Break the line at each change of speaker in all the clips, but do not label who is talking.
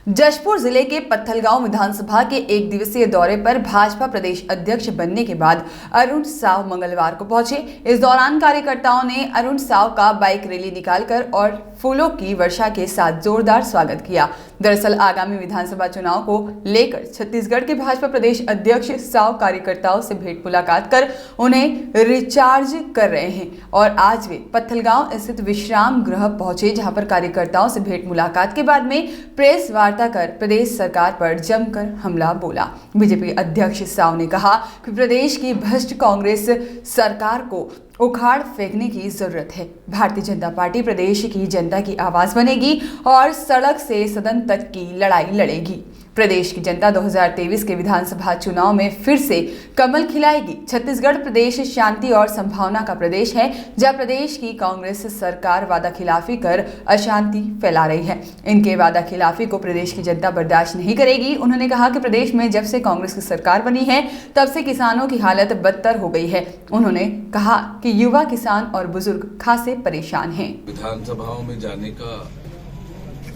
जशपुर जिले के पत्थलगांव विधानसभा के एक दिवसीय दौरे पर भाजपा प्रदेश अध्यक्ष बनने के बाद अरुण साव मंगलवार को पहुंचे। इस दौरान कार्यकर्ताओं ने अरुण साव का बाइक रैली निकालकर और फूलों की वर्षा के साथ जोरदार स्वागत किया। दरअसल आगामी विधानसभा चुनाव को लेकर छत्तीसगढ़ के भाजपा प्रदेश अध्यक्ष साव कार्यकर्ताओं से भेंट मुलाकात कर उन्हें रिचार्ज कर रहे हैं और आज वे पत्थलगांव स्थित विश्राम गृह पहुंचे, जहां पर कार्यकर्ताओं से भेंट मुलाकात के बाद में प्रेस वार्ता कर प्रदेश सरकार पर जमकर हमला बोला। बीजेपी अध्यक्ष साव ने कहा कि प्रदेश की भ्रष्ट कांग्रेस सरकार को उखाड़ फेंकने की जरूरत है। भारतीय जनता पार्टी प्रदेश की जनता की आवाज बनेगी और सड़क से सदन तक की लड़ाई लड़ेगी। प्रदेश की जनता 2023 के विधानसभा चुनाव में फिर से कमल खिलाएगी। छत्तीसगढ़ प्रदेश शांति और संभावना का प्रदेश है, जहां प्रदेश की कांग्रेस सरकार वादा खिलाफी कर अशांति फैला रही है। इनके वादा खिलाफी को प्रदेश की जनता बर्दाश्त नहीं करेगी। उन्होंने कहा कि प्रदेश में जब से कांग्रेस की सरकार बनी है तब से किसानों की हालत बदतर हो गई है। उन्होंने कहा कि युवा, किसान और बुजुर्ग खासे परेशान हैं।
विधानसभाओं में जाने का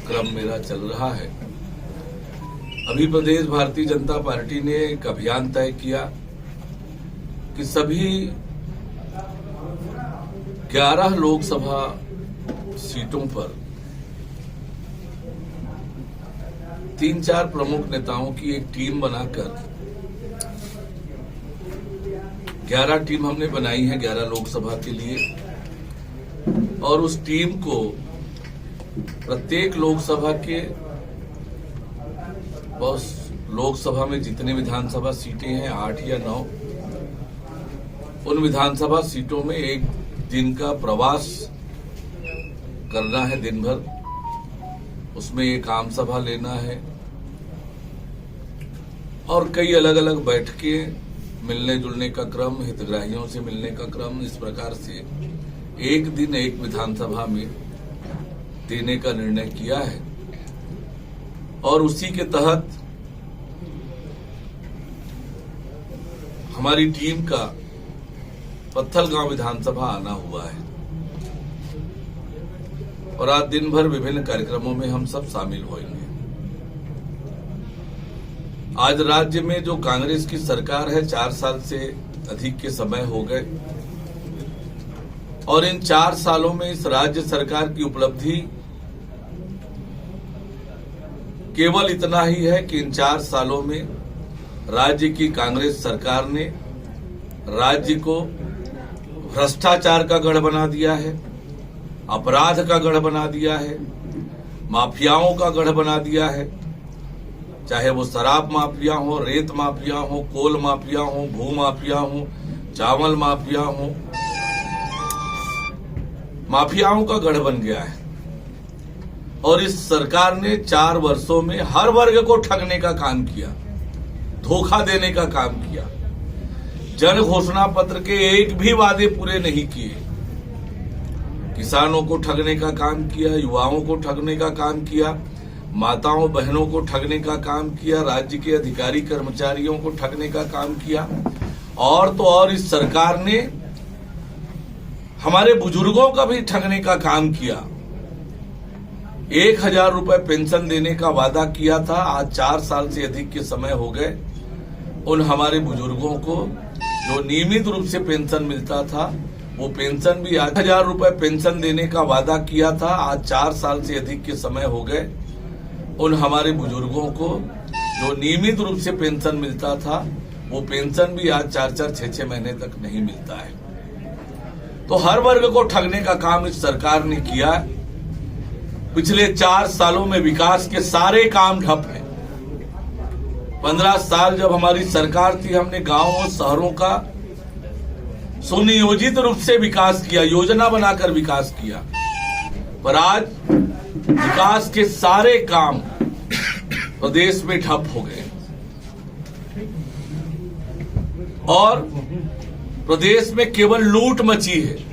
क्रम मेरा चल रहा है। अभी प्रदेश भारतीय जनता पार्टी ने एक अभियान तय किया कि सभी 11 लोकसभा सीटों पर 3-4 प्रमुख नेताओं की एक टीम बनाकर 11 टीम हमने बनाई है 11 लोकसभा के लिए, और उस टीम को प्रत्येक लोकसभा के बस लोकसभा में जितने विधानसभा सीटें हैं 8 या 9, उन विधानसभा सीटों में एक दिन का प्रवास करना है, दिन भर उसमें एक आम सभा लेना है और कई अलग अलग बैठकें, मिलने जुलने का क्रम, हितग्राहियों से मिलने का क्रम, इस प्रकार से एक दिन एक विधानसभा में देने का निर्णय किया है। और उसी के तहत हमारी टीम का पत्थलगांव विधानसभा आना हुआ है और आज दिन भर विभिन्न कार्यक्रमों में हम सब शामिल होंगे। आज राज्य में जो कांग्रेस की सरकार है 4 साल से अधिक के समय हो गए और इन 4 सालों में इस राज्य सरकार की उपलब्धि केवल इतना ही है कि इन 4 सालों में राज्य की कांग्रेस सरकार ने राज्य को भ्रष्टाचार का गढ़ बना दिया है, अपराध का गढ़ बना दिया है, माफियाओं का गढ़ बना दिया है, चाहे वो शराब माफिया हो, रेत माफिया हो, कोल माफिया हो, भू माफिया हो, चावल माफिया हो, माफियाओं का गढ़ बन गया है। और इस सरकार ने 4 वर्षों में हर वर्ग को ठगने का काम किया, धोखा देने का काम किया, जन घोषणा पत्र के एक भी वादे पूरे नहीं किए, किसानों को ठगने का काम किया, युवाओं को ठगने का काम किया, माताओं बहनों को ठगने का काम किया, राज्य के अधिकारी कर्मचारियों को ठगने का काम किया। और तो और इस सरकार ने हमारे बुजुर्गों का भी ठगने का काम किया। 1000 रुपए पेंशन देने का वादा किया था, आज 4 साल से अधिक के समय हो गए। उन हमारे बुजुर्गों को जो नियमित रूप से पेंशन मिलता था वो पेंशन भी 1000 रुपए पेंशन देने का वादा किया था, आज 4 साल से अधिक के समय हो गए। उन हमारे बुजुर्गों को जो नियमित रूप से पेंशन मिलता था वो पेंशन भी आज 4-4, 6-6 महीने तक नहीं मिलता है। तो हर वर्ग को ठगने का काम इस सरकार ने किया। पिछले 4 सालों में विकास के सारे काम ठप हैं। 15 साल जब हमारी सरकार थी, हमने गांवों और शहरों का सुनियोजित रूप से विकास किया, योजना बनाकर विकास किया, पर आज विकास के सारे काम प्रदेश में ठप हो गए और प्रदेश में केवल लूट मची है।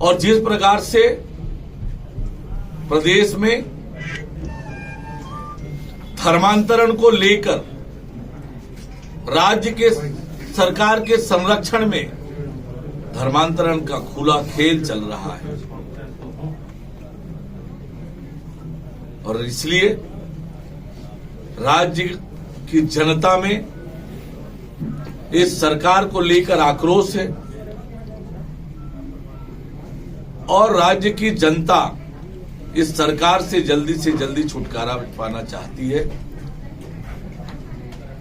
और जिस प्रकार से प्रदेश में धर्मांतरण को लेकर राज्य के सरकार के संरक्षण में धर्मांतरण का खुला खेल चल रहा है। और इसलिए राज्य की जनता में इस सरकार को लेकर आक्रोश है और राज्य की जनता इस सरकार से जल्दी छुटकारा पाना चाहती है।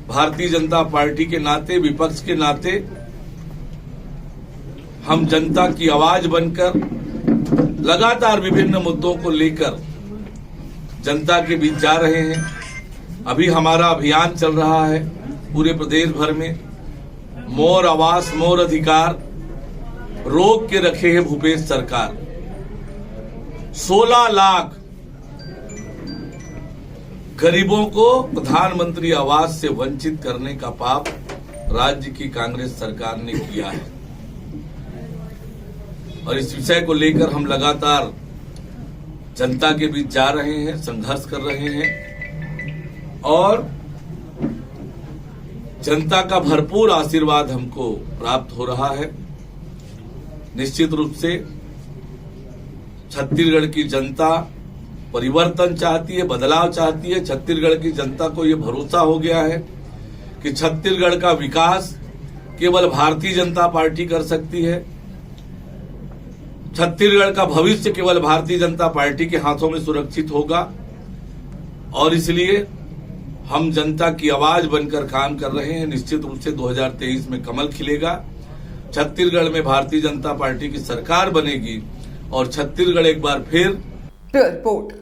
भारतीय जनता पार्टी के नाते, विपक्ष के नाते हम जनता की आवाज बनकर लगातार विभिन्न मुद्दों को लेकर जनता के बीच जा रहे हैं। अभी हमारा अभियान चल रहा है पूरे प्रदेश भर में, मोर आवास मोर अधिकार रोक के रखे है भूपेश सरकार। 16 लाख गरीबों को प्रधानमंत्री आवास से वंचित करने का पाप राज्य की कांग्रेस सरकार ने किया है और इस विषय को लेकर हम लगातार जनता के बीच जा रहे हैं, संघर्ष कर रहे हैं और जनता का भरपूर आशीर्वाद हमको प्राप्त हो रहा है। निश्चित रूप से छत्तीसगढ़ की जनता परिवर्तन चाहती है, बदलाव चाहती है। छत्तीसगढ़ की जनता को यह भरोसा हो गया है कि छत्तीसगढ़ का विकास केवल भारतीय जनता पार्टी कर सकती है। छत्तीसगढ़ का भविष्य केवल भारतीय जनता पार्टी के हाथों में सुरक्षित होगा और इसलिए हम जनता की आवाज बनकर काम कर रहे हैं। निश्चित रूप से 2023 में कमल खिलेगा, छत्तीसगढ़ में भारतीय जनता पार्टी की सरकार बनेगी और छत्तीसगढ़ एक बार फिर
रिपोर्ट